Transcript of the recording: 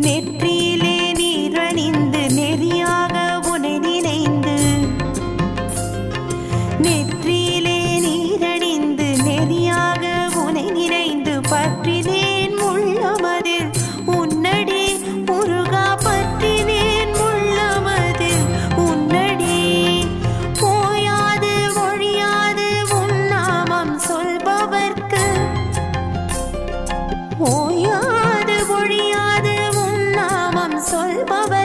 நெற்றியிலே நீரணிந்து நெறியாக உனை நினைந்து நெற்றியிலே நீரணிந்து நெறியாக உனை நினைந்து பற்றினேன் உள்ளமதில் உன்னடி முருகா பற்றினேன் உள்ளமதில் உன்னடி போயாது ஒழியாது உன் நாமம் சொல்பவர்க்கு ஓயாது ஒழியாது உன் நாமம் சொல்பவர்